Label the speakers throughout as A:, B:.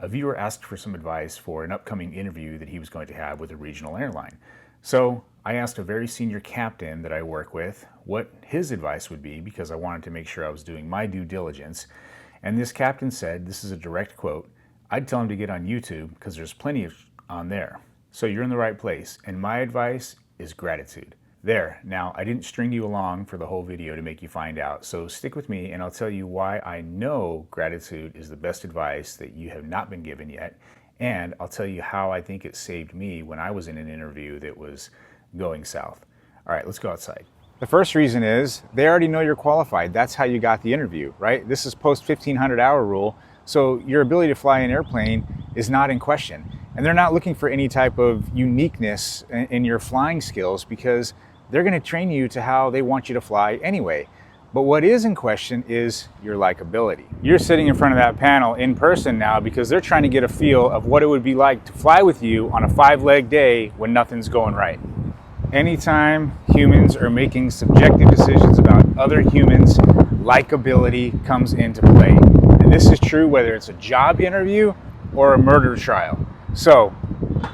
A: A viewer asked for some advice for an upcoming interview that he was going to have with a regional airline. So I asked a very senior captain that I work with what his advice would be, because I wanted to make sure I was doing my due diligence. And this captain said, this is a direct quote, "I'd tell him to get on YouTube because there's plenty on there. So you're in the right place. And my advice is gratitude." There, now I didn't string you along for the whole video to make you find out, so stick with me and I'll tell you why I know gratitude is the best advice that you have not been given yet, and I'll tell you how I think it saved me when I was in an interview that was going south. All right, let's go outside. The first reason is they already know you're qualified. That's how you got the interview, right? This is post 1500 hour rule, so your ability to fly an airplane is not in question. And they're not looking for any type of uniqueness in your flying skills, because they're going to train you to how they want you to fly anyway. But what is in question is your likability. You're sitting in front of that panel in person now because they're trying to get a feel of what it would be like to fly with you on a 5-leg day when nothing's going right. Anytime humans are making subjective decisions about other humans, likability comes into play. And this is true whether it's a job interview or a murder trial. So,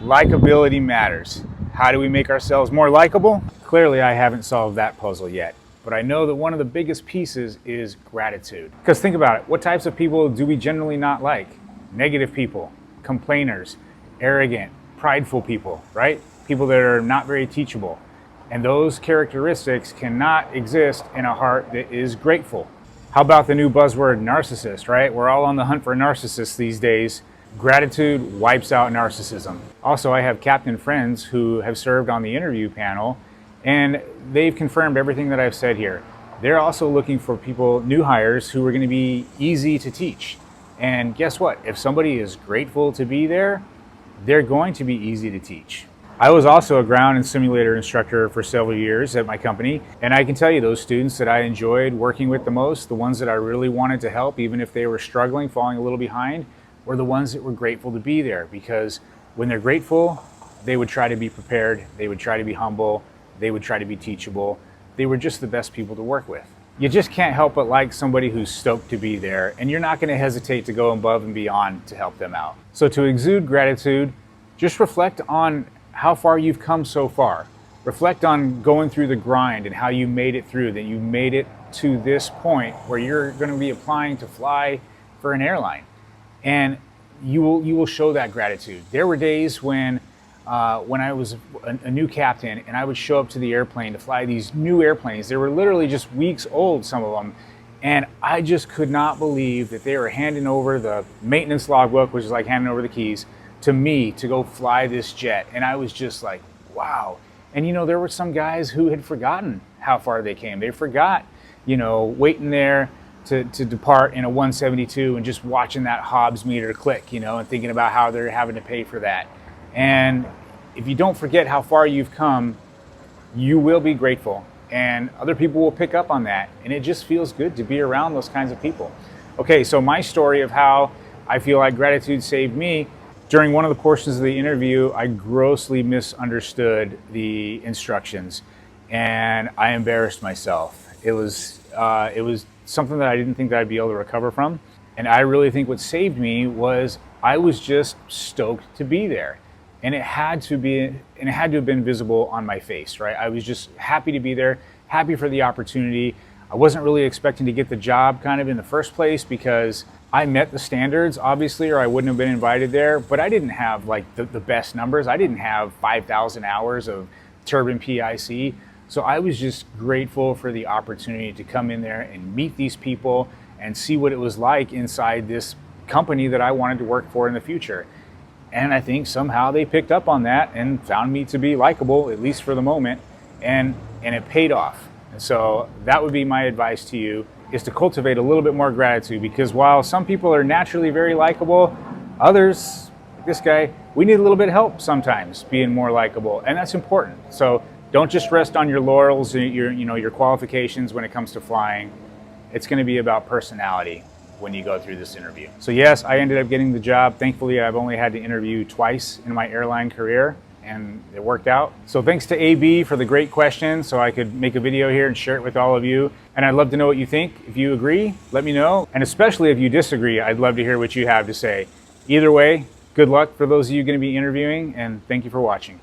A: likability matters. How do we make ourselves more likable? Clearly, I haven't solved that puzzle yet, but I know that one of the biggest pieces is gratitude. Because think about it, what types of people do we generally not like? Negative people, complainers, arrogant, prideful people, right? People that are not very teachable. And those characteristics cannot exist in a heart that is grateful. How about the new buzzword narcissist, right? We're all on the hunt for narcissists these days. Gratitude wipes out narcissism. Also, I have captain friends who have served on the interview panel, and they've confirmed everything that I've said here. They're also looking for people, new hires, who are going to be easy to teach. And guess what? If somebody is grateful to be there, they're going to be easy to teach. I was also a ground and simulator instructor for several years at my company, and I can tell you those students that I enjoyed working with the most, the ones that I really wanted to help, even if they were struggling, falling a little behind, were the ones that were grateful to be there. Because when they're grateful, they would try to be prepared, they would try to be humble, they would try to be teachable. They were just the best people to work with. You just can't help but like somebody who's stoked to be there, and you're not going to hesitate to go above and beyond to help them out. So to exude gratitude, just reflect on how far you've come so far. Reflect on going through the grind and how you made it through, that you made it to this point where you're going to be applying to fly for an airline. And you will show that gratitude. There were days when I was a new captain and I would show up to the airplane to fly these new airplanes. They were literally just weeks old, some of them. And I just could not believe that they were handing over the maintenance logbook, which is like handing over the keys, to me to go fly this jet. And I was just like, wow. And you know, there were some guys who had forgotten how far they came. They forgot, you know, waiting there to depart in a 172 and just watching that Hobbs meter click, you know, and thinking about how they're having to pay for that. And if you don't forget how far you've come, you will be grateful, and other people will pick up on that. And it just feels good to be around those kinds of people. Okay, so my story of how I feel like gratitude saved me: during one of the portions of the interview, I grossly misunderstood the instructions and I embarrassed myself. It was something that I didn't think that I'd be able to recover from. And I really think what saved me was I was just stoked to be there. And it had to have been visible on my face, right? I was just happy to be there, happy for the opportunity. I wasn't really expecting to get the job kind of in the first place, because I met the standards, obviously, or I wouldn't have been invited there, but I didn't have like the best numbers. I didn't have 5,000 hours of turbine PIC. So I was just grateful for the opportunity to come in there and meet these people and see what it was like inside this company that I wanted to work for in the future. And I think somehow they picked up on that and found me to be likable, at least for the moment, and it paid off. And so that would be my advice to you, is to cultivate a little bit more gratitude, because while some people are naturally very likable, others, like this guy, we need a little bit of help sometimes being more likable, and that's important. So don't just rest on your laurels, your qualifications when it comes to flying. It's going to be about personality when you go through this interview. So yes, I ended up getting the job. Thankfully, I've only had to interview twice in my airline career, and it worked out. So thanks to AB for the great question, so I could make a video here and share it with all of you. And I'd love to know what you think. If you agree, let me know. And especially if you disagree, I'd love to hear what you have to say. Either way, good luck for those of you going to be interviewing, and thank you for watching.